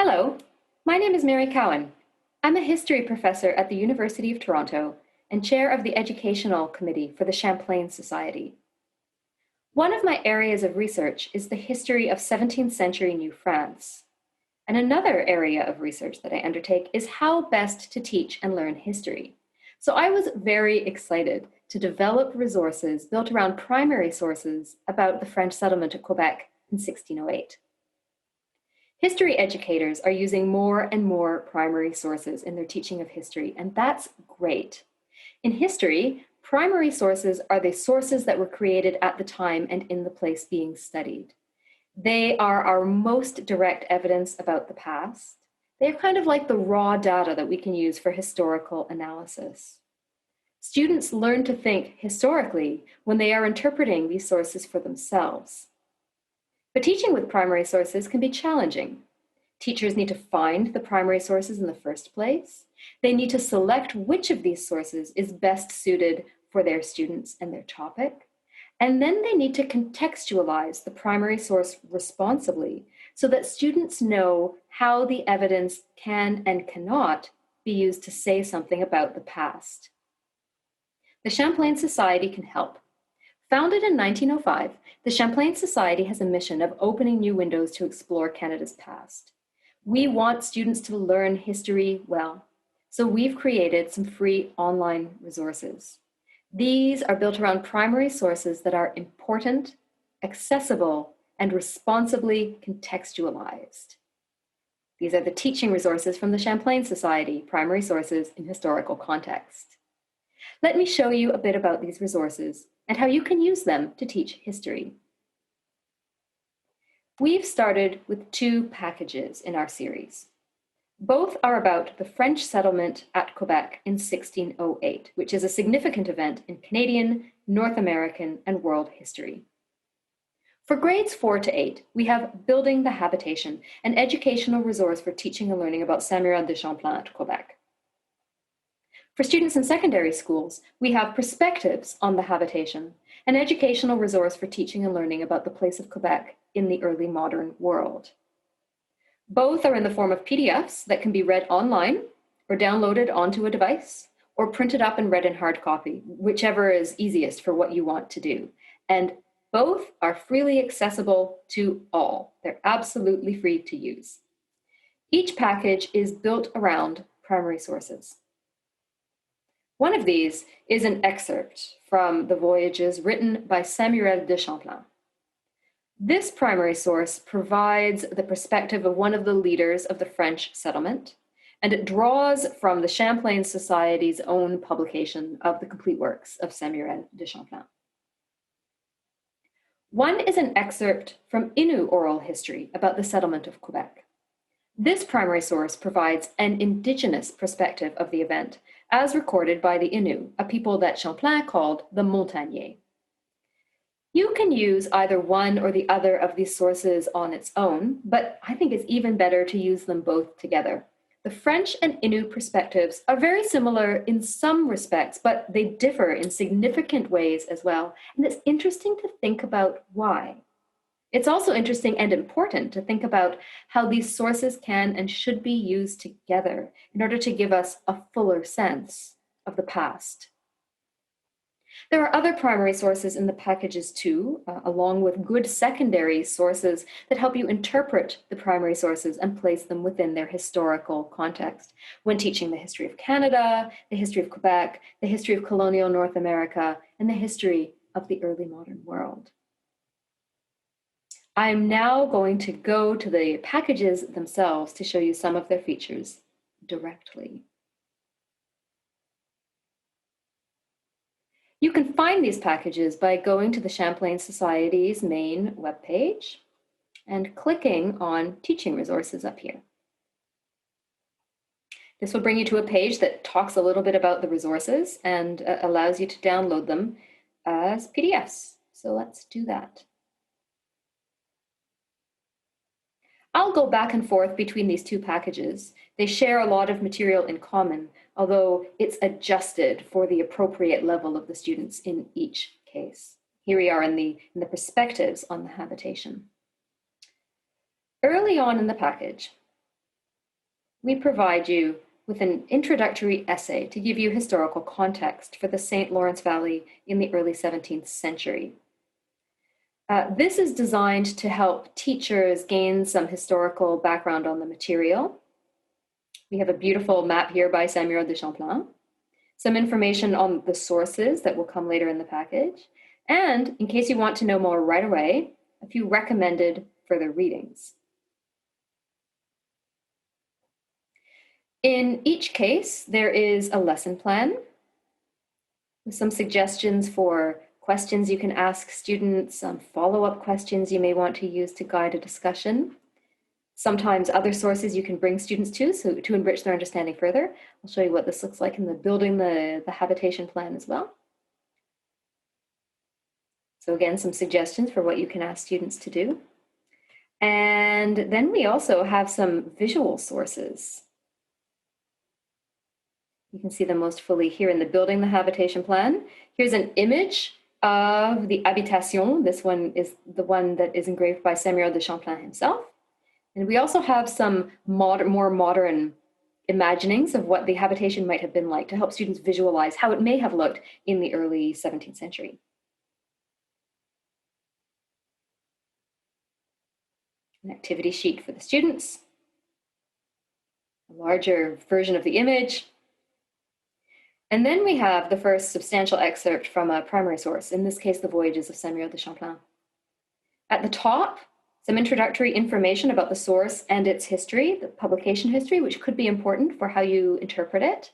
Hello, my name is Mairi Cowan. I'm a history professor at the University of Toronto and chair of the Educational Committee for the Champlain Society. One of my areas of research is the history of 17th century New France. And another area of research that I undertake is how best to teach and learn history. So I was very excited to develop resources built around primary sources about the French settlement of Quebec in 1608. History educators are using more and more primary sources in their teaching of history, and that's great. In history, primary sources are the sources that were created at the time and in the place being studied. They are our most direct evidence about the past. They're kind of like the raw data that we can use for historical analysis. Students learn to think historically when they are interpreting these sources for themselves. But teaching with primary sources can be challenging. Teachers need to find the primary sources in the first place. They need to select which of these sources is best suited for their students and their topic. And then they need to contextualize the primary source responsibly so that students know how the evidence can and cannot be used to say something about the past. The Champlain Society can help. Founded in 1905, the Champlain Society has a mission of opening new windows to explore Canada's past. We want students to learn history well, so we've created some free online resources. These are built around primary sources that are important, accessible, and responsibly contextualized. These are the teaching resources from the Champlain Society, primary sources in historical context. Let me show you a bit about these resources and how you can use them to teach history. We've started with two packages in our series. Both are about the French settlement at Quebec in 1608, which is a significant event in Canadian, North American, and world history. For grades 4 to 8, we have Building the Habitation, an educational resource for teaching and learning about Samuel de Champlain at Quebec. For students in secondary schools, we have Perspectives on the Habitation, an educational resource for teaching and learning about the place of Quebec in the early modern world. Both are in the form of PDFs that can be read online or downloaded onto a device or printed up and read in hard copy, whichever is easiest for what you want to do. And both are freely accessible to all. They're absolutely free to use. Each package is built around primary sources. One of these is an excerpt from the Voyages written by Samuel de Champlain. This primary source provides the perspective of one of the leaders of the French settlement, and it draws from the Champlain Society's own publication of the complete works of Samuel de Champlain. One is an excerpt from Innu oral history about the settlement of Quebec. This primary source provides an Indigenous perspective of the event, as recorded by the Innu, a people that Champlain called the Montagnais. You can use either one or the other of these sources on its own, but I think it's even better to use them both together. The French and Innu perspectives are very similar in some respects, but they differ in significant ways as well, and it's interesting to think about why. It's also interesting and important to think about how these sources can and should be used together in order to give us a fuller sense of the past. There are other primary sources in the packages too, along with good secondary sources that help you interpret the primary sources and place them within their historical context when teaching the history of Canada, the history of Quebec, the history of colonial North America, and the history of the early modern world. I'm now going to go to the packages themselves to show you some of their features directly. You can find these packages by going to the Champlain Society's main webpage and clicking on Teaching Resources up here. This will bring you to a page that talks a little bit about the resources and allows you to download them as PDFs. So let's do that. I'll go back and forth between these two packages. They share a lot of material in common, although it's adjusted for the appropriate level of the students in each case. Here we are in the perspectives on the habitation. Early on in the package, we provide you with an introductory essay to give you historical context for the St. Lawrence Valley in the early 17th century. This is designed to help teachers gain some historical background on the material. We have a beautiful map here by Samuel de Champlain, some information on the sources that will come later in the package, and in case you want to know more right away, a few recommended further readings. In each case, there is a lesson plan with some suggestions for questions you can ask students, some follow-up questions you may want to use to guide a discussion. Sometimes other sources you can bring students to, so to enrich their understanding further. I'll show you what this looks like in the building the habitation plan as well. So again, some suggestions for what you can ask students to do. And then we also have some visual sources. You can see them most fully here in the building the habitation plan. Here's an image of the Habitation. This one is the one that is engraved by Samuel de Champlain himself. And we also have some more modern imaginings of what the habitation might have been like to help students visualize how it may have looked in the early 17th century. An activity sheet for the students, a larger version of the image. And then we have the first substantial excerpt from a primary source, in this case, the Voyages of Samuel de Champlain. At the top, some introductory information about the source and its history, the publication history, which could be important for how you interpret it.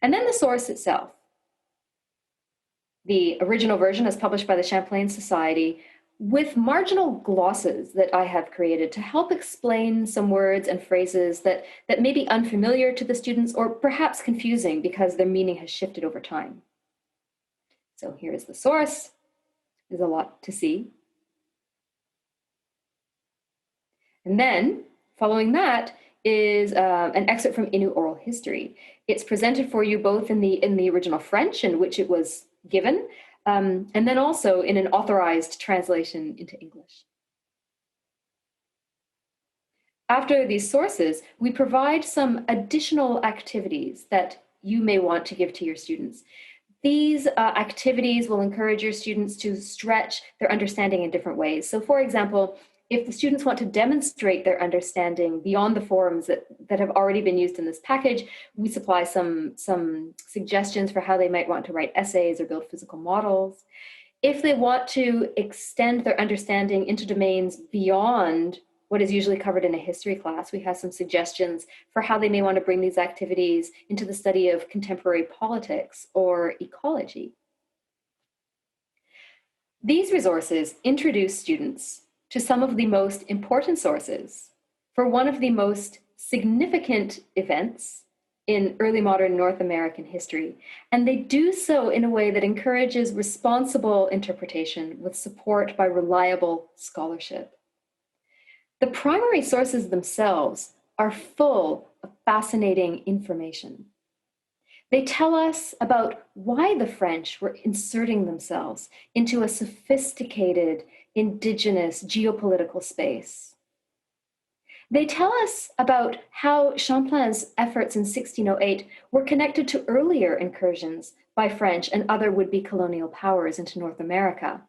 And then the source itself. The original version is published by the Champlain Society with marginal glosses that I have created to help explain some words and phrases that may be unfamiliar to the students or perhaps confusing because their meaning has shifted over time. So here is the source. There's a lot to see. And then, following that, is an excerpt from Innu Oral History. It's presented for you both in the original French, in which it was given, and then also in an authorized translation into English. After these sources, we provide some additional activities that you may want to give to your students. These activities will encourage your students to stretch their understanding in different ways. So for example, if the students want to demonstrate their understanding beyond the forums that have already been used in this package, we supply some suggestions for how they might want to write essays or build physical models. If they want to extend their understanding into domains beyond what is usually covered in a history class, we have some suggestions for how they may want to bring these activities into the study of contemporary politics or ecology. These resources introduce students to some of the most important sources for one of the most significant events in early modern North American history. And they do so in a way that encourages responsible interpretation with support by reliable scholarship. The primary sources themselves are full of fascinating information. They tell us about why the French were inserting themselves into a sophisticated indigenous geopolitical space. They tell us about how Champlain's efforts in 1608 were connected to earlier incursions by French and other would-be colonial powers into North America.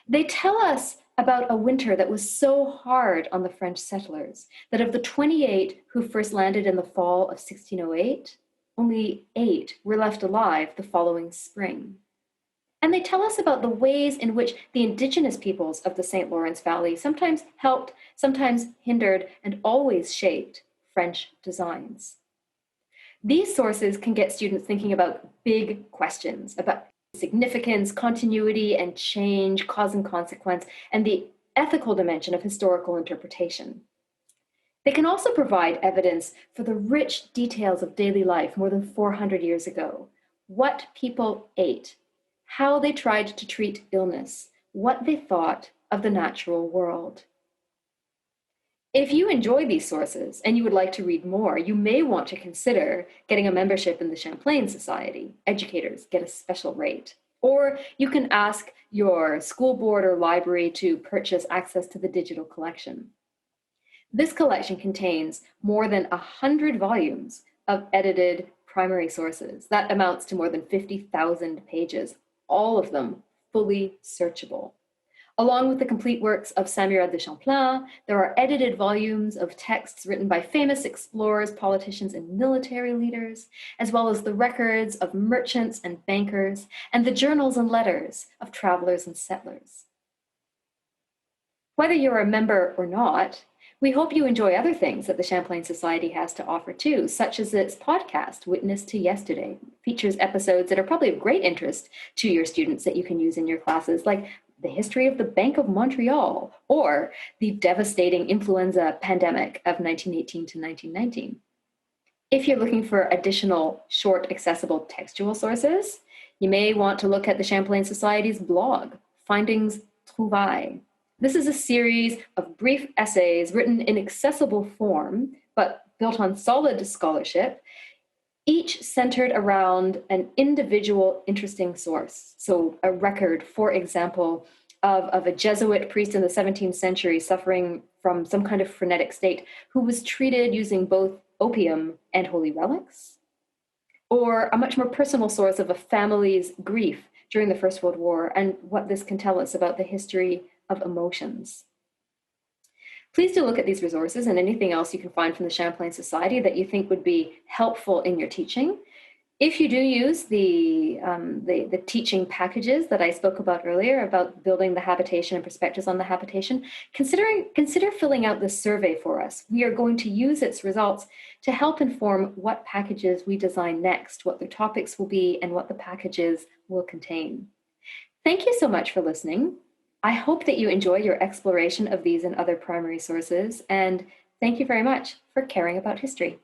They tell us about a winter that was so hard on the French settlers that of the 28 who first landed in the fall of 1608, only 8 were left alive the following spring. And they tell us about the ways in which the indigenous peoples of the St. Lawrence Valley sometimes helped, sometimes hindered, and always shaped French designs. These sources can get students thinking about big questions about significance, continuity, and change, cause and consequence, and the ethical dimension of historical interpretation. They can also provide evidence for the rich details of daily life more than 400 years ago, what people ate, how they tried to treat illness, what they thought of the natural world. If you enjoy these sources and you would like to read more, you may want to consider getting a membership in the Champlain Society. Educators get a special rate. Or you can ask your school board or library to purchase access to the digital collection. This collection contains more than 100 volumes of edited primary sources. That amounts to more than 50,000 pages, all of them fully searchable. Along with the complete works of Samuel de Champlain, there are edited volumes of texts written by famous explorers, politicians, and military leaders, as well as the records of merchants and bankers, and the journals and letters of travelers and settlers. Whether you're a member or not, we hope you enjoy other things that the Champlain Society has to offer too, such as its podcast, Witness to Yesterday. It features episodes that are probably of great interest to your students that you can use in your classes, like the history of the Bank of Montreal, or the devastating influenza pandemic of 1918 to 1919. If you're looking for additional short, accessible textual sources, you may want to look at the Champlain Society's blog, Findings Trouvailles. This is a series of brief essays written in accessible form, but built on solid scholarship, each centered around an individual interesting source. So a record, for example, of a Jesuit priest in the 17th century suffering from some kind of frenetic state who was treated using both opium and holy relics, or a much more personal source of a family's grief during the First World War and what this can tell us about the history of emotions. Please do look at these resources and anything else you can find from the Champlain Society that you think would be helpful in your teaching. If you do use the teaching packages that I spoke about earlier about building the habitation and perspectives on the habitation, consider filling out this survey for us. We are going to use its results to help inform what packages we design next, what their topics will be, and what the packages will contain. Thank you so much for listening. I hope that you enjoy your exploration of these and other primary sources, and thank you very much for caring about history.